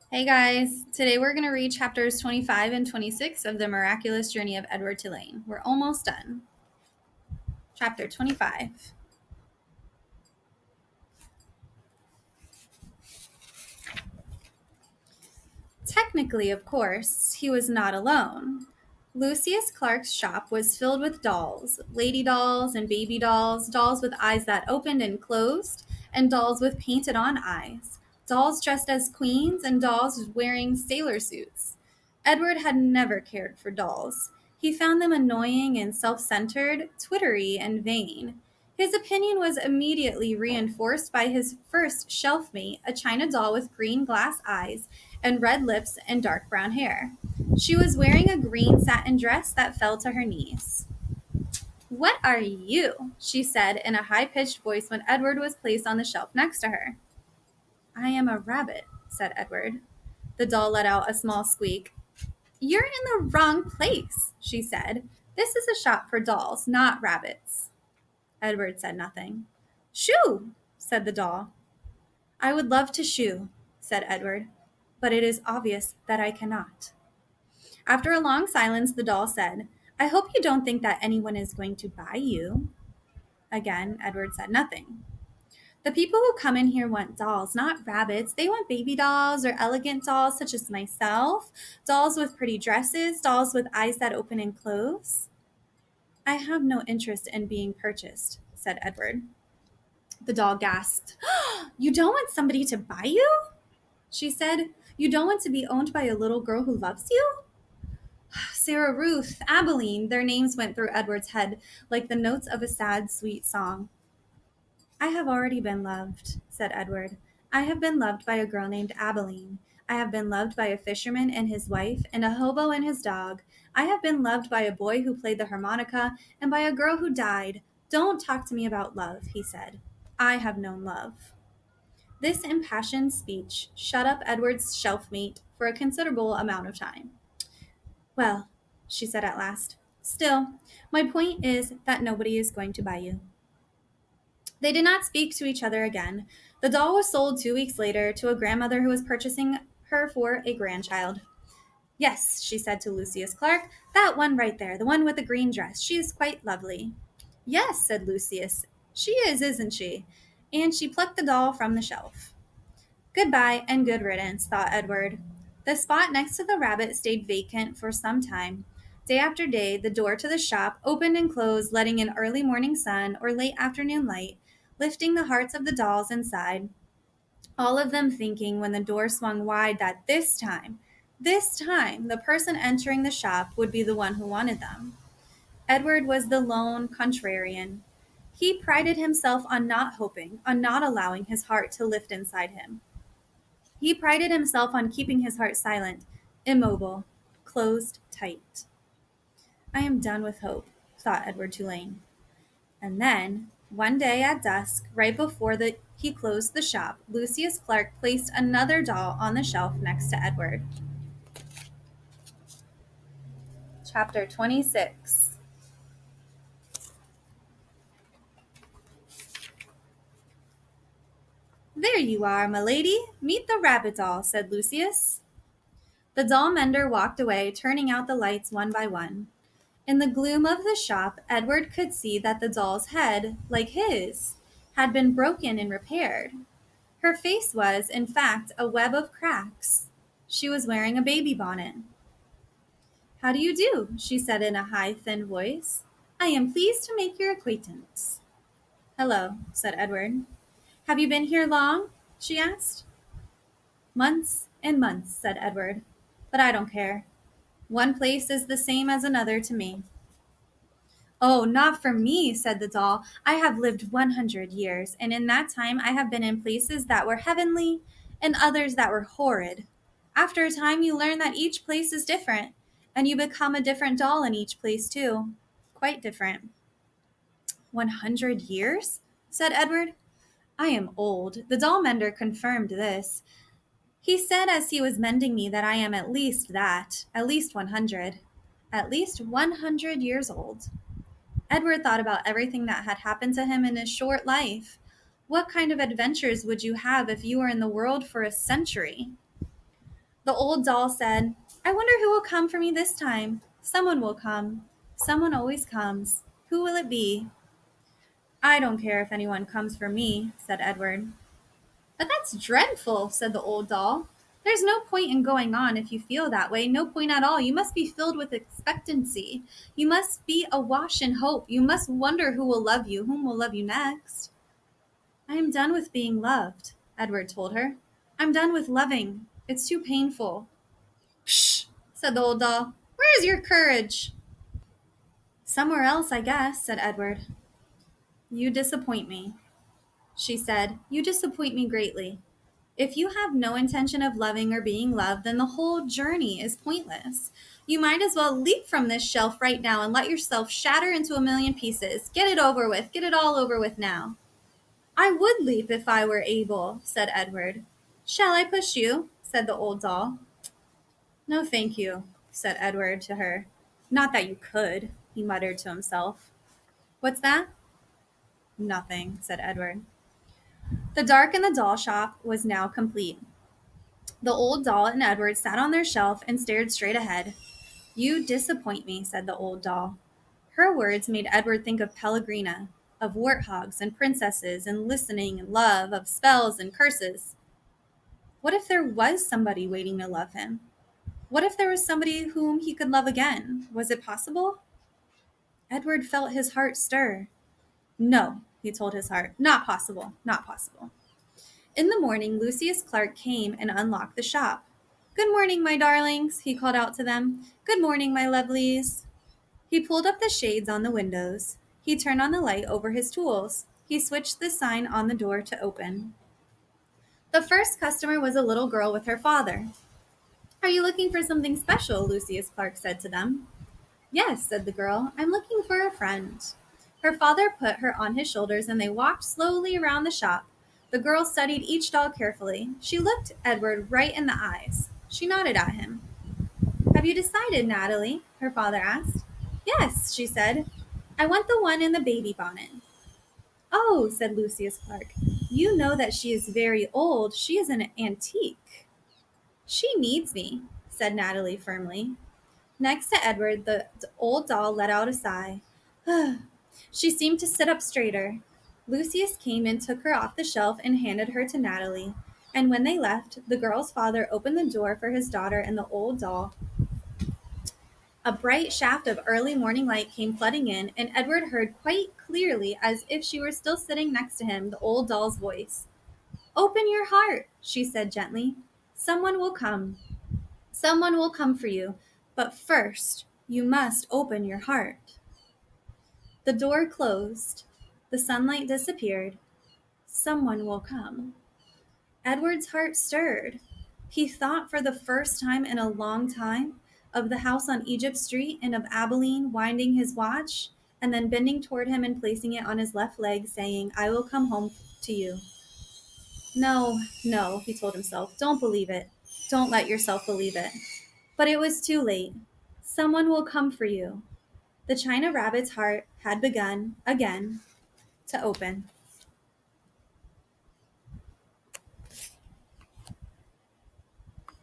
Hey guys, today we're going to read chapters 25 and 26 of the miraculous journey of Edward Tulane. We're almost done. Chapter 25. Technically, of course, he was not alone. Lucius Clark's shop was filled with dolls, lady dolls and baby dolls, dolls with eyes that opened and closed, and dolls with painted on eyes, dolls dressed as queens, and dolls wearing sailor suits. Edward had never cared for dolls. He found them annoying and self centered, twittery, and vain. His opinion was immediately reinforced by his first shelf mate, a china doll with green glass eyes and red lips and dark brown hair. She was wearing a green satin dress that fell to her knees. "What are you?" she said in a high pitched voice when Edward was placed on the shelf next to her. "I am a rabbit," said Edward. The doll let out a small squeak. "You're in the wrong place," she said. "This is a shop for dolls, not rabbits." Edward said nothing. "Shoo!" said the doll. "I would love to shoo," said Edward, "but it is obvious that I cannot." After a long silence, the doll said, "I hope you don't think that anyone is going to buy you." Again, Edward said nothing. "The people who come in here want dolls, not rabbits. They want baby dolls or elegant dolls such as myself, dolls with pretty dresses, dolls with eyes that open and close." "I have no interest in being purchased," said Edward. The doll gasped. "You don't want somebody to buy you?" she said. "You don't want to be owned by a little girl who loves you?" Sarah Ruth, Abilene, their names went through Edward's head like the notes of a sad, sweet song. "I have already been loved," said Edward. "I have been loved by a girl named Abilene. I have been loved by a fisherman and his wife, and a hobo and his dog. I have been loved by a boy who played the harmonica, and by a girl who died. Don't talk to me about love," he said. "I have known love." This impassioned speech shut up Edward's shelf-mate for a considerable amount of time. "Well," she said at last, "still, my point is that nobody is going to buy you." They did not speak to each other again. The doll was sold 2 weeks later to a grandmother who was purchasing her for a grandchild. "Yes," she said to Lucius Clark, "that one right there, the one with the green dress. She is quite lovely." "Yes," said Lucius. "She is, isn't she?" And she plucked the doll from the shelf. Goodbye and good riddance, thought Edward. The spot next to the rabbit stayed vacant for some time. Day after day, the door to the shop opened and closed, letting in early morning sun or late afternoon light, lifting the hearts of the dolls inside, all of them thinking when the door swung wide that this time, the person entering the shop would be the one who wanted them. Edward was the lone contrarian. He prided himself on not hoping, on not allowing his heart to lift inside him. He prided himself on keeping his heart silent, immobile, closed tight. "I am done with hope," thought Edward Tulane. And then, one day at dusk, right before he closed the shop, Lucius Clark placed another doll on the shelf next to Edward. Chapter 26. "There you are, my lady. Meet the rabbit doll," said Lucius. The doll mender walked away, turning out the lights one by one. In the gloom of the shop, Edward could see that the doll's head, like his, had been broken and repaired. Her face was, in fact, a web of cracks. She was wearing a baby bonnet. "How do you do?" she said in a high, thin voice. "I am pleased to make your acquaintance." "Hello," said Edward. "Have you been here long?" she asked. "Months and months," said Edward. "But I don't care. One place is the same as another to me." "Oh, not for me," said the doll. "I have lived 100 years, and in that time I have been in places that were heavenly and others that were horrid. After a time, you learn that each place is different, and you become a different doll in each place, too. Quite different." "100 years?" said Edward. "I am old." The doll mender confirmed this. "He said as he was mending me that I am at least 100. At least 100 years old." Edward thought about everything that had happened to him in his short life. What kind of adventures would you have if you were in the world for a century? The old doll said, I wonder who will come for me this time. Someone will come. Someone always comes. Who will it be? I don't care if anyone comes for me, said Edward. But that's dreadful, said the old doll. There's no point in going on if you feel that way. No point at all. You must be filled with expectancy. You must be awash in hope. You must wonder who will love you, whom will love you next. I am done with being loved, Edward told her. I'm done with loving. It's too painful. Psh, said the old doll. Where is your courage? Somewhere else, I guess, said Edward. You disappoint me, she said. You disappoint me greatly. If you have no intention of loving or being loved, then the whole journey is pointless. You might as well leap from this shelf right now and let yourself shatter into a million pieces. Get it over with. Get it all over with now. I would leap if I were able, said Edward. Shall I push you? Said the old doll. No, thank you, said Edward to her. Not that you could, he muttered to himself. What's that? Nothing, said Edward. The dark in the doll shop was now complete. The old doll and Edward sat on their shelf and stared straight ahead. You disappoint me, said the old doll. Her words made Edward think of Pellegrina, of warthogs and princesses and listening and love, of spells and curses. What if there was somebody waiting to love him? What if there was somebody whom he could love again? Was it possible? Edward felt his heart stir. No, he told his heart, not possible, not possible. In the morning, Lucius Clark came and unlocked the shop. Good morning, my darlings, he called out to them. Good morning, my lovelies. He pulled up the shades on the windows. He turned on the light over his tools. He switched the sign on the door to open. The first customer was a little girl with her father. Are you looking for something special? Lucius Clark said to them. Yes, said the girl. I'm looking for a friend. Her father put her on his shoulders and they walked slowly around the shop. The girl studied each doll carefully. She looked Edward right in the eyes. She nodded at him. Have you decided, Natalie? Her father asked. Yes, she said. I want the one in the baby bonnet. Oh, said Lucius Clark. You know that she is very old. She is an antique. She needs me, said Natalie firmly. Next to Edward, the old doll let out a sigh. She seemed to sit up straighter. Lucius came and took her off the shelf and handed her to Natalie. And when they left, the girl's father opened the door for his daughter and the old doll. A bright shaft of early morning light came flooding in, and Edward heard quite clearly, as if she were still sitting next to him, the old doll's voice. Open your heart, she said gently. Someone will come. Someone will come for you. But first, you must open your heart. The door closed. The sunlight disappeared. Someone will come. Edward's heart stirred. He thought for the first time in a long time of the house on Egypt Street and of Abilene winding his watch and then bending toward him and placing it on his left leg, saying, I will come home to you. No, no, he told himself. Don't believe it. Don't let yourself believe it. But it was too late. Someone will come for you. The China Rabbit's heart had begun, again, to open.